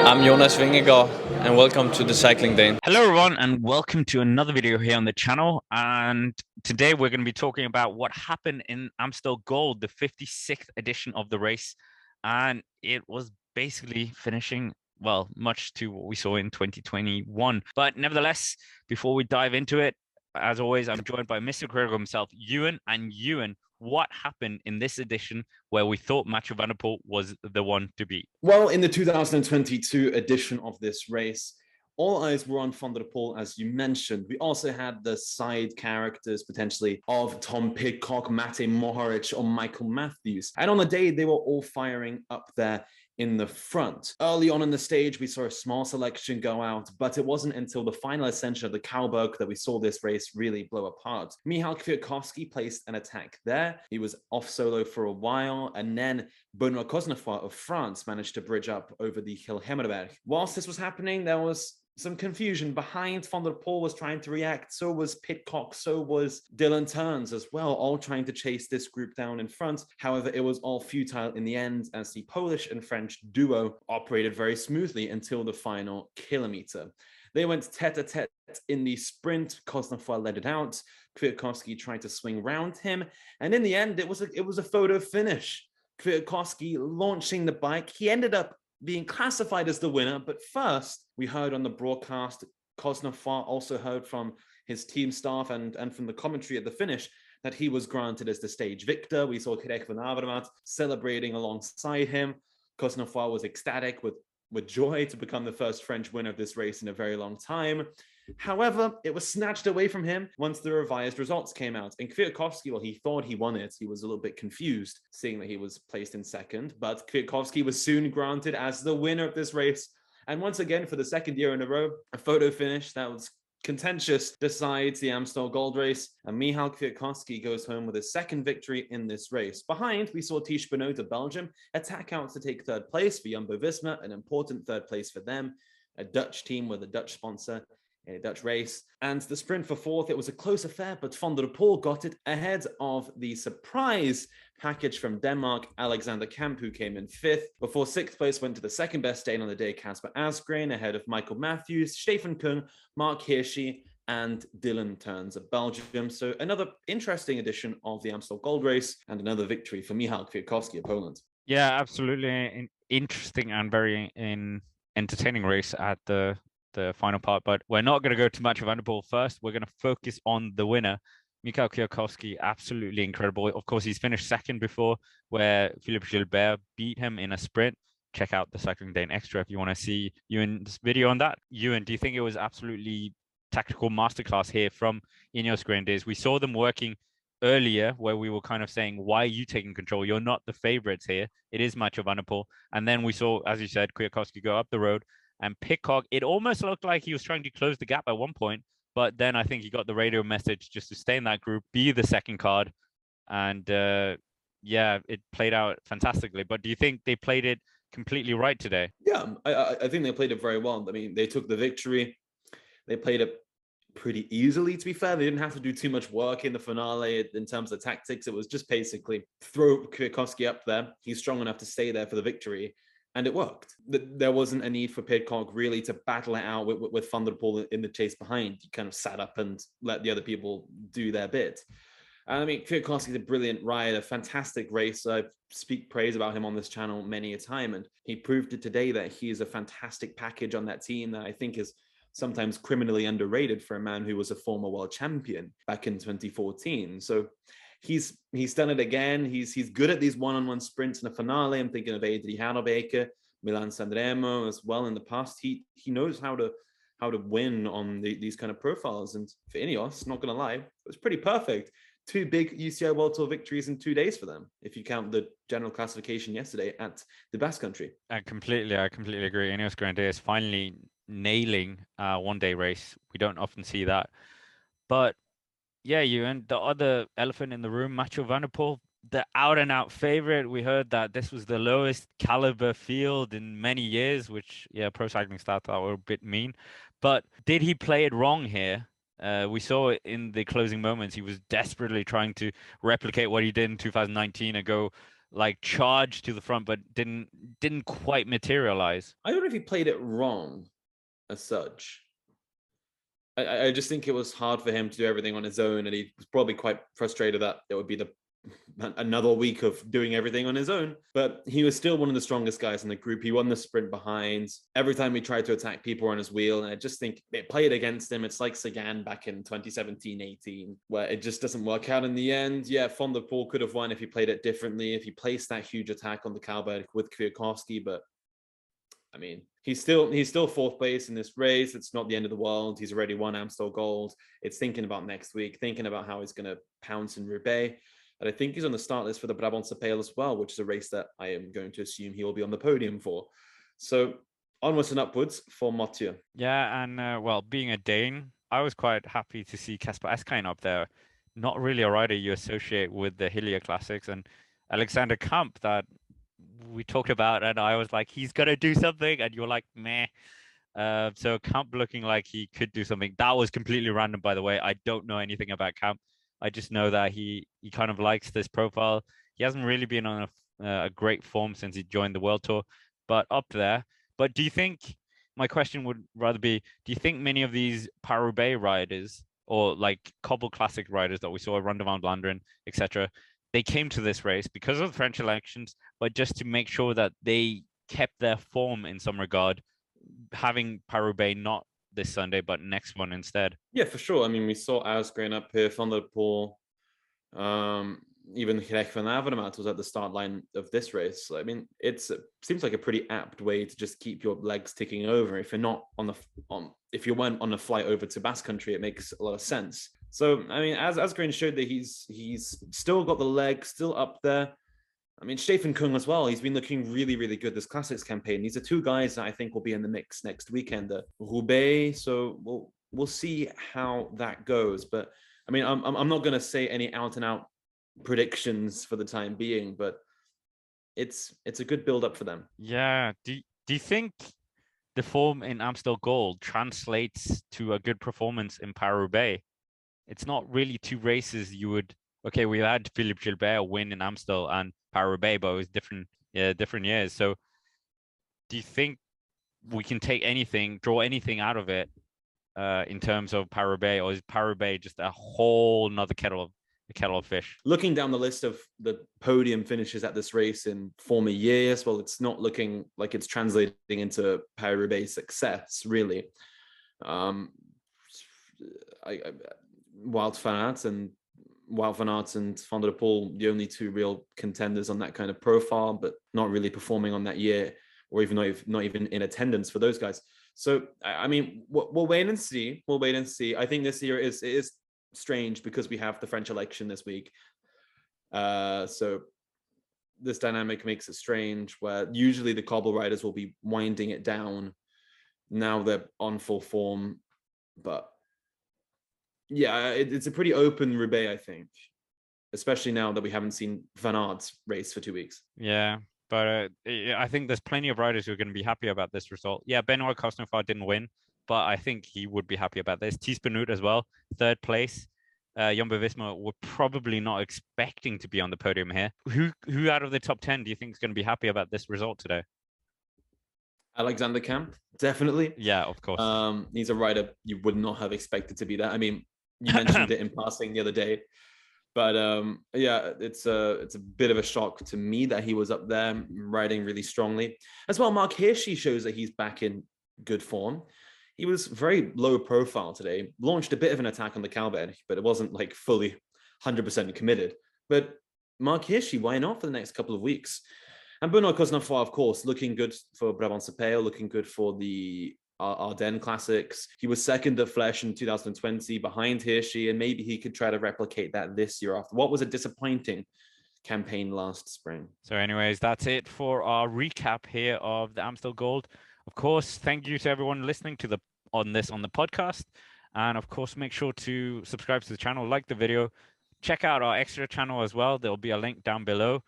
I'm Jonas Vingegaard, and welcome to the Cycling Dane. Hello everyone, and welcome to another video here on the channel. And today we're going to be talking about what happened in Amstel Gold, the 56th edition of the race. And it was basically finishing, well, much to what we saw in 2021. But nevertheless, before we dive into it, as always, I'm joined by Mr. Critical himself, Ewan. And Ewan, what happened in this edition where we thought Michał van der Poel was the one to beat? Well, in the 2022 edition of this race, all eyes were on Van der Poel, as you mentioned. We also had the side characters, potentially, of Tom Pidcock, Matej Mohoric, or Michael Matthews. And on the day, they were all firing up there in the front. Early on in the stage, we saw a small selection go out, but it wasn't until the final ascension of the Cowberg that we saw this race really blow apart. Michał Kwiatkowski placed an attack there. He was off solo for a while, and then Benoît Cosnefroid of France managed to bridge up over the Hill Hemmerberg. Whilst this was happening, there was some confusion behind. Van der Poel was trying to react, so was Pidcock, so was Dylan Teuns as well, all trying to chase this group down in front. However, it was all futile in the end, as the Polish and French duo operated very smoothly until the final kilometer. They went tete-a-tete in the sprint. Cosnefroid led it out. Kwiatkowski tried to swing round him, and in the end, it was a photo finish. Kwiatkowski launching the bike. He ended up being classified as the winner, but first we heard on the broadcast, Cosnefroid also heard from his team staff and from the commentary at the finish that he was granted as the stage victor. We saw Krek van Avermaet celebrating alongside him. Cosnefroid was ecstatic with joy to become the first French winner of this race in a very long time. However, it was snatched away from him once the revised results came out. And Kwiatkowski, well, he thought he won it. He was a little bit confused, seeing that he was placed in second. But Kwiatkowski was soon granted as the winner of this race. And once again, for the second year in a row, a photo finish that was contentious decides the Amstel Gold race, and Michał Kwiatkowski goes home with his second victory in this race. Behind, we saw Tiesj Benoot of Belgium attack out to take third place for Jumbo-Visma, an important third place for them, a Dutch team with a Dutch sponsor, a Dutch race. And the sprint for fourth, it was a close affair, but Van der Poel got it ahead of the surprise package from Denmark, Alexander Kamp, who came in fifth. Before sixth place went to the second best Dane on the day, Kasper Asgreen, ahead of Michael Matthews, Stefan Kung, Mark Hirschi, and Dylan Teuns of Belgium. So another interesting edition of the Amstel Gold race, and another victory for Michał Kwiatkowski of Poland. Yeah, absolutely. An interesting and very entertaining race at the final part, but we're not going to go too much of Van der Poel first. We're going to focus on the winner, Michał Kwiatkowski. Absolutely incredible. Of course, he's finished second before, where Philippe Gilbert beat him in a sprint. Check out the Cycling Dane Extra if you want to see Ewan's video on that. Ewan, do you think it was absolutely tactical masterclass here from Ineos Grenadiers? We saw them working earlier where we were kind of saying, why are you taking control? You're not the favorites here. It is Michał van der Poel. And then we saw, as you said, Kwiatkowski go up the road. And Pidcock, it almost looked like he was trying to close the gap at one point, but then I think he got the radio message just to stay in that group, be the second card. And yeah, it played out fantastically. But do you think they played it completely right today? Yeah, I think they played it very well. I mean, they took the victory. They played it pretty easily, to be fair. They didn't have to do too much work in the finale in terms of tactics. It was just basically throw Kwiatkowski up there. He's strong enough to stay there for the victory. And it worked. There wasn't a need for Pidcock really to battle it out with Van der Poel in the chase behind. He kind of sat up and let the other people do their bit. And I mean, Kwiatkowski's a brilliant rider, fantastic racer. I speak praise about him on this channel many a time. And he proved it today that he is a fantastic package on that team that I think is sometimes criminally underrated for a man who was a former world champion back in 2014. So he's done it again. He's good at these one-on-one sprints in the finale. I'm thinking of Adrie Harelbeke, Milan Sanremo as well in the past. He knows how to win on these kind of profiles. And for Ineos, not going to lie, it was pretty perfect. Two big UCI World Tour victories in 2 days for them, if you count the general classification yesterday at the Basque Country. I completely agree. Ineos Grenadiers finally nailing a one-day race. We don't often see that. But yeah, Ewan, the other elephant in the room, Michał van der Poel, the out-and-out favorite. We heard that this was the lowest caliber field in many years, which, yeah, Pro Cycling Stats thought were a bit mean. But did he play it wrong here? We saw in the closing moments, he was desperately trying to replicate what he did in 2019 and go like charge to the front, but didn't quite materialize. I don't know if he played it wrong as such. I just think it was hard for him to do everything on his own, and he was probably quite frustrated that it would be another week of doing everything on his own. But he was still one of the strongest guys in the group. He won the sprint behind. Every time he tried to attack, people were on his wheel, and I just think it played against him. It's like Sagan back in 2017-18, where it just doesn't work out in the end. Yeah, Van der Poel could have won if he played it differently, if he placed that huge attack on the Kaalberg with Kwiatkowski, but I mean, he's still fourth place in this race. It's not the end of the world. He's already won Amstel Gold. It's thinking about next week, thinking about how he's going to pounce in Roubaix. And I think he's on the start list for the Brabantse Pijl as well, which is a race that I am going to assume he will be on the podium for. So onwards and upwards for Mathieu. Yeah, and well, being a Dane, I was quite happy to see Kasper Asgreen up there. Not really a rider you associate with the Hillier Classics, and Alexander Kamp that we talked about, and I was like, he's gonna do something, and you were like, meh. So Kamp looking like he could do something. That was completely random, by the way. I don't know anything about Kamp. I just know that he kind of likes this profile. He hasn't really been on a great form since he joined the World Tour, but up there. But do you think, my question would rather be, do you think many of these Paris-Roubaix riders, or like Cobble Classic riders that we saw, Ronde van Vlaanderen, etc., they came to this race because of the French elections, but just to make sure that they kept their form in some regard, having Paris-Roubaix not this Sunday, but next one instead? Yeah, for sure. I mean, we saw Asgreen up here, Van der Poel, even Greg van Avermaet was at the start line of this race. I mean, it seems like a pretty apt way to just keep your legs ticking over. If you're not if you went on a flight over to Basque Country, it makes a lot of sense. So, I mean, as Asgreen showed that he's still got the leg, still up there. I mean, Stefan Kung as well. He's been looking really, really good this Classics campaign. These are two guys that I think will be in the mix next weekend, Roubaix. So we'll see how that goes. But I mean, I'm not going to say any out and out predictions for the time being, but it's a good build up for them. Yeah. Do you think the form in Amstel Gold translates to a good performance in Paris-Roubaix? It's not really two races you would. Okay, we had Philippe Gilbert win in Amstel and Paris-Roubaix, but it was different years. So do you think we can take anything, draw anything out of it in terms of Paris-Roubaix, or is Paris-Roubaix just a whole nother kettle of fish? Looking down the list of the podium finishes at this race in former years, well, it's not looking like it's translating into Paris-Roubaix success, really. Wout van Aert and Van der Poel, the only two real contenders on that kind of profile, but not really performing on that year, or even not even in attendance for those guys. So, I mean, we'll wait and see. We'll wait and see. I think this year is strange because we have the French election this week. So this dynamic makes it strange, where usually the cobble riders will be winding it down. Now they're on full form, but yeah, it's a pretty open Roubaix, I think, especially now that we haven't seen Van Aert's race for 2 weeks. Yeah, but I think there's plenty of riders who are going to be happy about this result. Yeah, Benoit Cosnefroid didn't win, but I think he would be happy about this. Thies Benoot as well, third place. Jumbo-Visma were probably not expecting to be on the podium here. Who out of the top 10 do you think is going to be happy about this result today? Alexander Kamp, definitely. Yeah, of course. He's a rider you would not have expected to be that. I mean, you mentioned it in passing the other day, but yeah, it's a bit of a shock to me that he was up there riding really strongly. As well, Mark Hirschi shows that he's back in good form. He was very low profile today, launched a bit of an attack on the Kaalberg, but it wasn't like fully 100% committed. But Mark Hirschi, why not for the next couple of weeks? And Benoit Cosnefroid, of course, looking good for Brabantse Pijl, looking good for the Ardennes Classics. He was second at Flèche in 2020 behind Hirschi, and maybe he could try to replicate that this year after what was a disappointing campaign last spring. So anyways, that's it for our recap here of the Amstel Gold. Of course, thank you to everyone listening to on the podcast. And of course, make sure to subscribe to the channel, like the video, check out our extra channel as well. There'll be a link down below.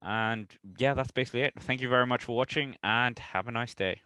And yeah, that's basically it. Thank you very much for watching and have a nice day.